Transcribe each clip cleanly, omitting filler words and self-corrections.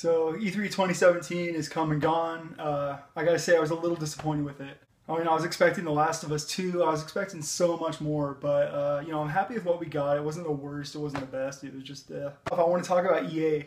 So E3 2017 is come and gone. I gotta say I was a little disappointed with it. I mean, I was expecting The Last of Us 2. I was expecting so much more, but you know, I'm happy with what we got. It wasn't the worst. It wasn't the best. It was just. If I want to talk about EA,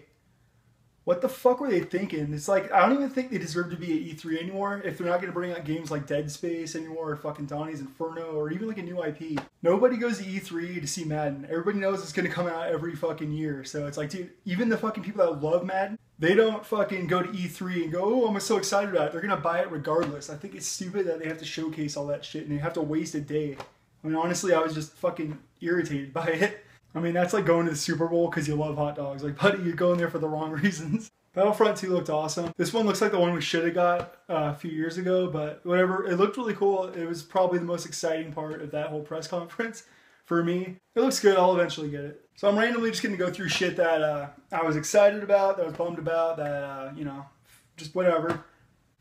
what the fuck were they thinking? It's like I don't even think they deserve to be at E3 anymore. If they're not going to bring out games like Dead Space anymore, or fucking Donnie's Inferno, or even like a new IP. Nobody goes to E3 to see Madden. Everybody knows it's going to come out every fucking year. So it's like, dude, even the fucking people that love Madden, they don't fucking go to E3 and go, oh, I'm so excited about it. They're going to buy it regardless. I think it's stupid that they have to showcase all that shit and they have to waste a day. I mean, honestly, I was just fucking irritated by it. I mean, that's like going to the Super Bowl because you love hot dogs. Like, buddy, you're going there for the wrong reasons. Battlefront 2 looked awesome. This one looks like the one we should have got a few years ago, but whatever. It looked really cool. It was probably the most exciting part of that whole press conference for me. It looks good. I'll eventually get it. So I'm randomly just going to go through shit that I was excited about, that I was bummed about, that, you know, just whatever.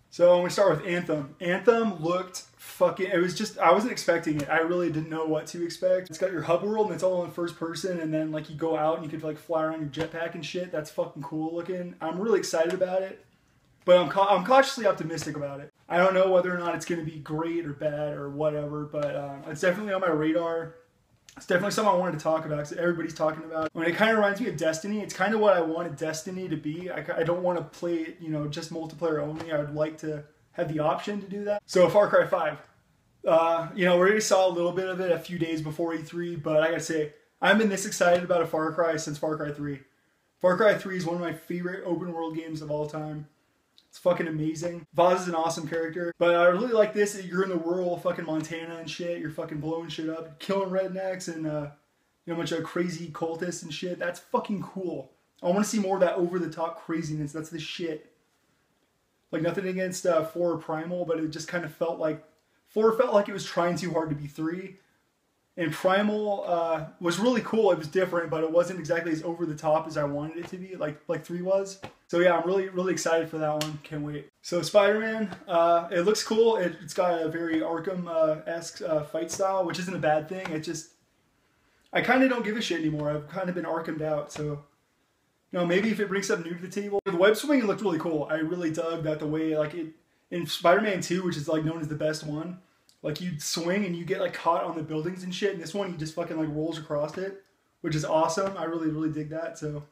So I'm going to start with Anthem. Anthem looked fucking, it was just, I wasn't expecting it. I really didn't know what to expect. It's got your hub world and it's all in first person, and then like you go out and you could like fly around your jetpack and shit. That's fucking cool looking. I'm really excited about it, but I'm cautiously optimistic about it. I don't know whether or not it's going to be great or bad or whatever, but it's definitely on my radar. It's definitely something I wanted to talk about because everybody's talking about it. I mean, it kind of reminds me of Destiny. It's kind of what I wanted Destiny to be. I don't want to play it, you know, just multiplayer only. I would like to have the option to do that. So Far Cry 5. You know, we already saw a little bit of it a few days before E3, but I gotta say, I haven't been this excited about a Far Cry since Far Cry 3. Far Cry 3 is one of my favorite open world games of all time. It's fucking amazing. Vaz is an awesome character, but I really like this. You're in the rural fucking Montana and shit. You're fucking blowing shit up, killing rednecks and you know, a bunch of crazy cultists and shit. That's fucking cool. I want to see more of that over the top craziness. That's the shit. Like nothing against 4 or Primal, but it just kind of felt like 4 felt like it was trying too hard to be 3. And Primal was really cool. It was different, but it wasn't exactly as over the top as I wanted it to be, like 3 was. So yeah, I'm really excited for that one. Can't wait. So SpiderMan, it looks cool. It's got a very Arkham-esque fight style, which isn't a bad thing. It just, I kind of don't give a shit anymore. I've kind of been Arkham'd out, so. You know, maybe if it brings something new to the table. The web swinging looked really cool. I really dug that the way, like it, in Spider-Man 2, which is like known as the best one, like you'd swing and you get like caught on the buildings and shit, and this one he just fucking like rolls across it, which is awesome. I really dig that, so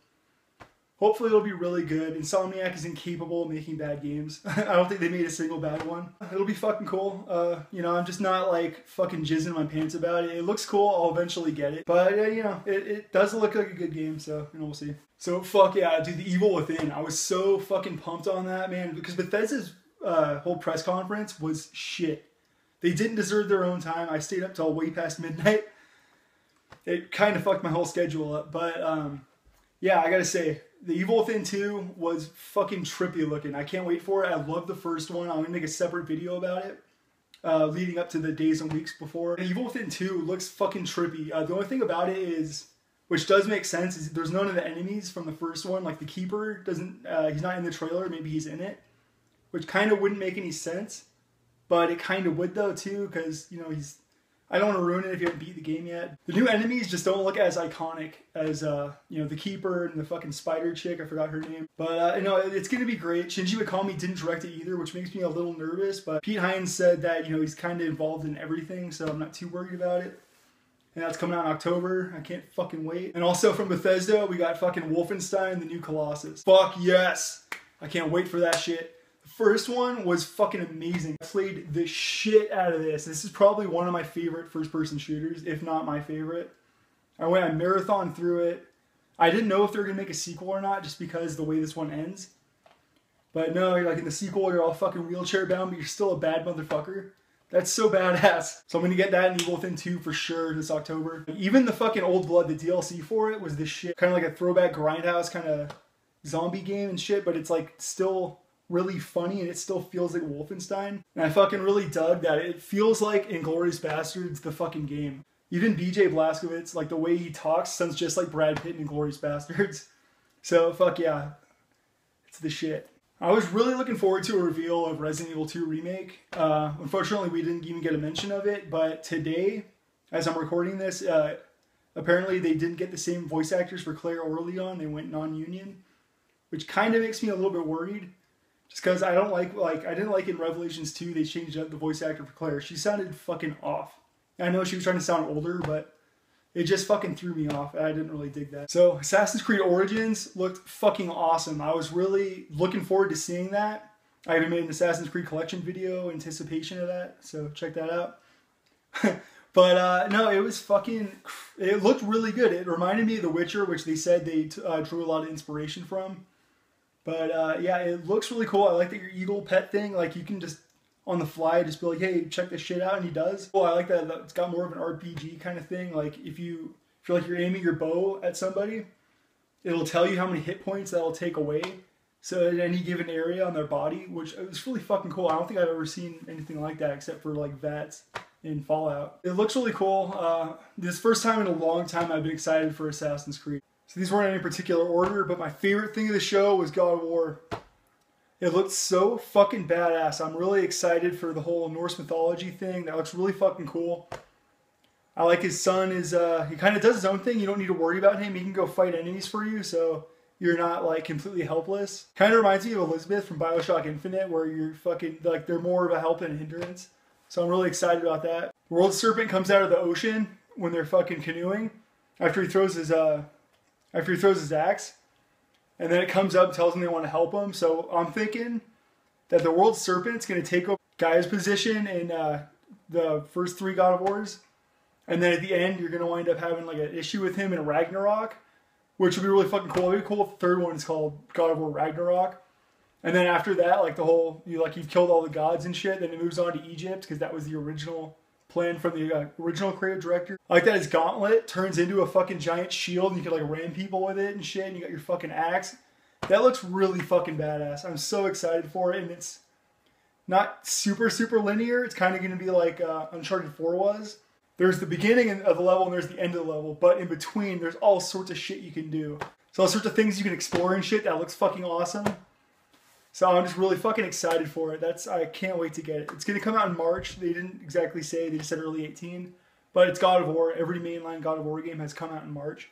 hopefully it'll be really good. Insomniac is incapable of making bad games. I don't think they made a single bad one. It'll be fucking cool. You know, I'm just not like fucking jizzing my pants about it. It looks cool. I'll eventually get it. But you know, it does look like a good game, so you know, we'll see. So fuck yeah, dude, The Evil Within. I was so fucking pumped on that, man, because Bethesda's whole press conference was shit. They didn't deserve their own time. I stayed up till way past midnight. It kind of fucked my whole schedule up, but yeah, I gotta say, The Evil Within 2 was fucking trippy looking. I can't wait for it. I love the first one. I'm gonna make a separate video about it, leading up to the days and weeks before. The Evil Within 2 looks fucking trippy. The only thing about it is, which does make sense, is there's none of the enemies from the first one. Like the Keeper doesn't, he's not in the trailer. Maybe he's in it, which kind of wouldn't make any sense, but it kind of would though too, because you know he's. I don't want to ruin it if you haven't beat the game yet. The new enemies just don't look as iconic as you know, the Keeper and the fucking spider chick. I forgot her name, but you know, it's gonna be great. Shinji Mikami didn't direct it either, which makes me a little nervous. But Pete Hines said that, you know, he's kind of involved in everything, so I'm not too worried about it. And that's coming out in October. I can't fucking wait. And also from Bethesda, we got fucking Wolfenstein: The New Colossus. Fuck yes! I can't wait for that shit. The first one was fucking amazing. I played the shit out of this. This is probably one of my favorite first-person shooters, if not my favorite. I marathon through it. I didn't know if they were gonna make a sequel or not, just because the way this one ends. But no, like in the sequel, you're all fucking wheelchair bound, but you're still a bad motherfucker. That's so badass. So I'm gonna get that in Evil Within 2 for sure this October. Even the fucking Old Blood, the DLC for it, was this shit. Kind of like a throwback grindhouse kind of zombie game and shit, but it's like still really funny and it still feels like Wolfenstein. And I fucking really dug that. It feels like Inglourious Basterds, the fucking game. Even BJ Blazkowicz, like the way he talks, sounds just like Brad Pitt in Inglourious Basterds. So fuck yeah, it's the shit. I was really looking forward to a reveal of Resident Evil 2 Remake. Unfortunately, we didn't even get a mention of it, but today, as I'm recording this, apparently they didn't get the same voice actors for Claire or Leon. They went non-union, which kind of makes me a little bit worried. Just because I don't like I didn't like in Revelations 2 they changed up the voice actor for Claire. She sounded fucking off. I know she was trying to sound older, but it just fucking threw me off. I didn't really dig that. So Assassin's Creed Origins looked fucking awesome. I was really looking forward to seeing that. I even made an Assassin's Creed collection video in anticipation of that, so check that out. But no, it was fucking, it looked really good. It reminded me of The Witcher, which they said they drew a lot of inspiration from. But yeah, it looks really cool. I like that your eagle pet thing, like you can just on the fly just be like, hey, check this shit out, and he does. Well, I like that it's got more of an RPG kind of thing. Like if you feel like you're aiming your bow at somebody, it'll tell you how many hit points that'll take away. So in any given area on their body, which is really fucking cool. I don't think I've ever seen anything like that except for like VATS in Fallout. It looks really cool. This first time in a long time I've been excited for Assassin's Creed. So these weren't in any particular order, but my favorite thing of the show was God of War. It looked so fucking badass. I'm really excited for the whole Norse mythology thing. That looks really fucking cool. I like his son is, he kind of does his own thing. You don't need to worry about him. He can go fight enemies for you, so you're not like completely helpless. Kind of reminds me of Elizabeth from BioShock Infinite, where you're fucking, like they're more of a help and a hindrance. So I'm really excited about that. The World Serpent comes out of the ocean when they're fucking canoeing after he throws his axe. And then it comes up and tells them they want to help him. So I'm thinking that the World Serpent's going to take over Gaia's position in the first 3 God of Wars. And then at the end, you're going to wind up having like an issue with him in Ragnarok, which would be really fucking cool. It'd be cool if the third one is called God of War Ragnarok. And then after that, like the whole, you've killed all the gods and shit. Then it moves on to Egypt because that was the original plan from the original creative director. I like that his gauntlet turns into a fucking giant shield and you can like ram people with it and shit, and you got your fucking axe. That looks really fucking badass. I'm so excited for it, and it's not super linear. It's kind of going to be like Uncharted 4 was. There's the beginning of the level and there's the end of the level, but in between there's all sorts of shit you can do. So all sorts of things you can explore and shit. That looks fucking awesome. So I'm just really fucking excited for it. I can't wait to get it. It's going to come out in March. They didn't exactly say. They just said early 18. But it's God of War. Every mainline God of War game has come out in March.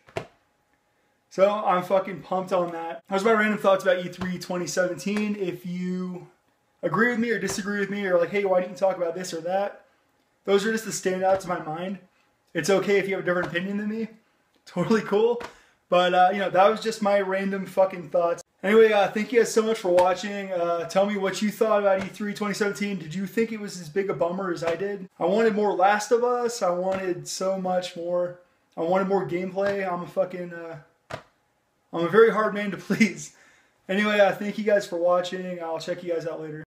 So I'm fucking pumped on that. Those are my random thoughts about E3 2017. If you agree with me or disagree with me or like, hey, why didn't you talk about this or that? Those are just the standouts in my mind. It's okay if you have a different opinion than me. Totally cool. But, you know, that was just my random fucking thoughts. Anyway, thank you guys so much for watching. Tell me what you thought about E3 2017. Did you think it was as big a bummer as I did? I wanted more Last of Us. I wanted so much more. I wanted more gameplay. I'm a fucking, I'm a very hard man to please. Anyway, thank you guys for watching. I'll check you guys out later.